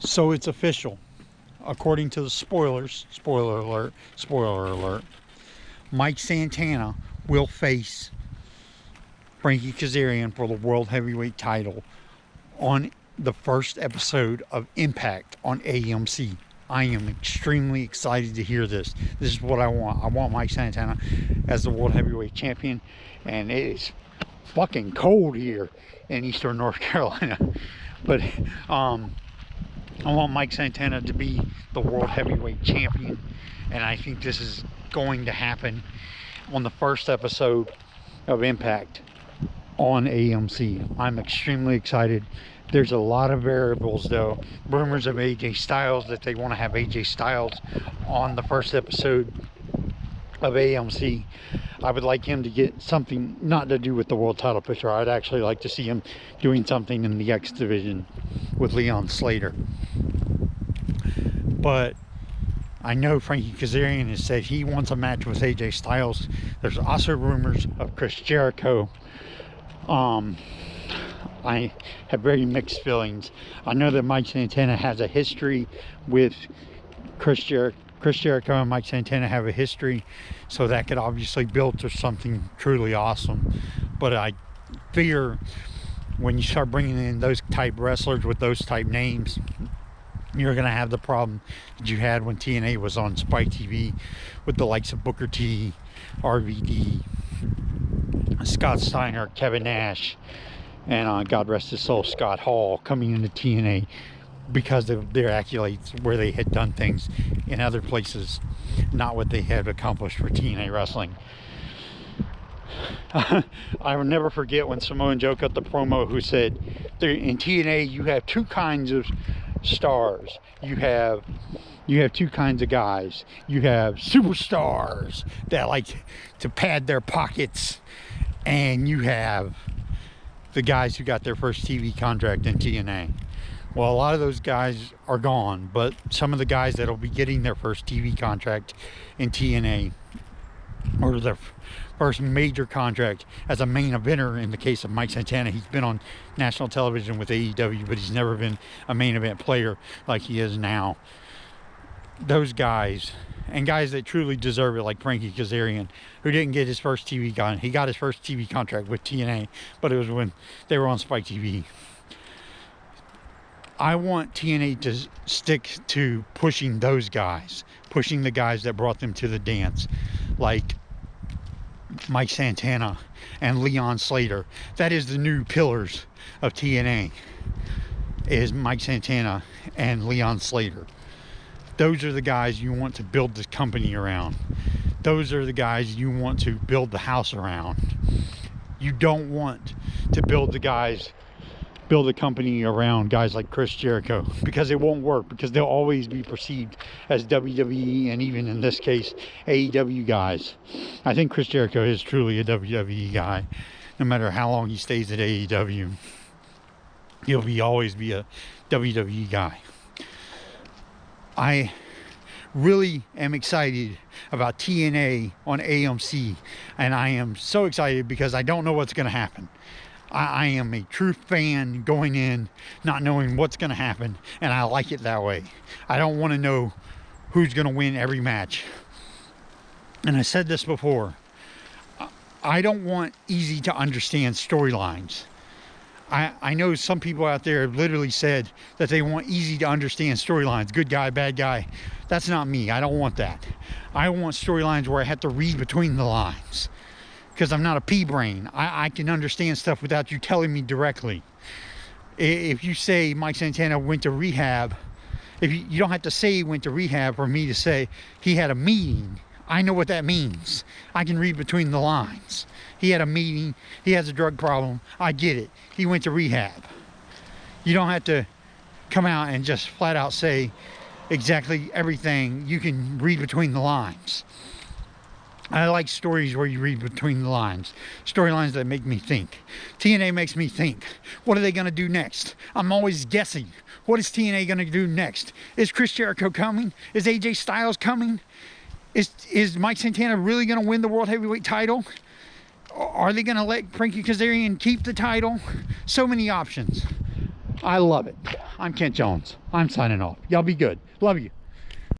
So it's official. According to the spoilers, spoiler alert, Mike Santana will face Frankie Kazarian for the World Heavyweight title on the first episode of Impact on AMC. I am extremely excited to hear this. This is what I want. I want Mike Santana as the World Heavyweight Champion, and it is fucking cold here in Eastern North Carolina. But I want Mike Santana to be the World Heavyweight Champion, and I think this is going to happen on the first episode of Impact on AMC. I'm extremely excited. There's a lot of variables though. Rumors of AJ Styles, that they want to have AJ Styles on the first episode of AMC. I would like him to get something not to do with the world title picture. I'd actually like to see him doing something in the X division with Leon Slater. But I know Frankie Kazarian has said he wants a match with AJ Styles. There's also rumors of Chris Jericho. I have very mixed feelings. I know that Mike Santana has a history with Chris Jericho. Chris Jericho and Mike Santana have a history, so that could obviously build to something truly awesome. But I fear when you start bringing in those type wrestlers with those type names, you're going to have the problem that you had when TNA was on Spike TV with the likes of Booker T, RVD, Scott Steiner, Kevin Nash, and God rest his soul, Scott Hall, coming into TNA because of their accolades where they had done things in other places, not what they had accomplished for TNA wrestling. I will never forget when Samoa Joe cut the promo who said, in TNA you have two kinds of stars. You have two kinds of guys. You have superstars that like to pad their pockets, and you have the guys who got their first TV contract in TNA. Well, a lot of those guys are gone, but some of the guys that'll be getting their first TV contract in TNA, or their first major contract as a main eventer, in the case of Mike Santana, he's been on national television with AEW, but he's never been a main event player like he is now. Those guys, and guys that truly deserve it, like Frankie Kazarian, who didn't get his first TV contract. He got his first TV contract with TNA, but it was when they were on Spike TV. I want TNA to stick to pushing those guys, pushing the guys that brought them to the dance, like Mike Santana and Leon Slater. That is the new pillars of TNA, is Mike Santana and Leon Slater. Those are the guys you want to build this company around. Those are the guys you want to build the house around. You don't want to build a company around guys like Chris Jericho, because it won't work, because they'll always be perceived as WWE, and even in this case AEW guys. I think Chris Jericho is truly a WWE guy. No matter how long he stays at AEW, he'll always be a WWE guy. I really am excited about TNA on AMC, and I am so excited because I don't know what's going to happen. I am a true fan going in not knowing what's going to happen, and I like it that way. I don't want to know who's going to win every match. And I said this before, I don't want easy to understand storylines. I know some people out there have literally said that they want easy to understand storylines, good guy, bad guy. That's not me. I don't want that. I want storylines where I have to read between the lines, because I'm not a pea brain. I can understand stuff without you telling me directly. If you say Mike Santana went to rehab, if you don't have to say he went to rehab for me to say he had a meeting. I know what that means. I can read between the lines. He had a meeting. He has a drug problem. I get it. He went to rehab. You don't have to come out and just flat out say exactly everything. You can read between the lines. I like stories where you read between the lines. Storylines that make me think. TNA makes me think. What are they going to do next? I'm always guessing. What is TNA going to do next? Is Chris Jericho coming? Is AJ Styles coming? Is Mike Santana really going to win the World Heavyweight title? Are they going to let Frankie Kazarian keep the title? So many options. I love it. I'm Kent Jones. I'm signing off. Y'all be good. Love you.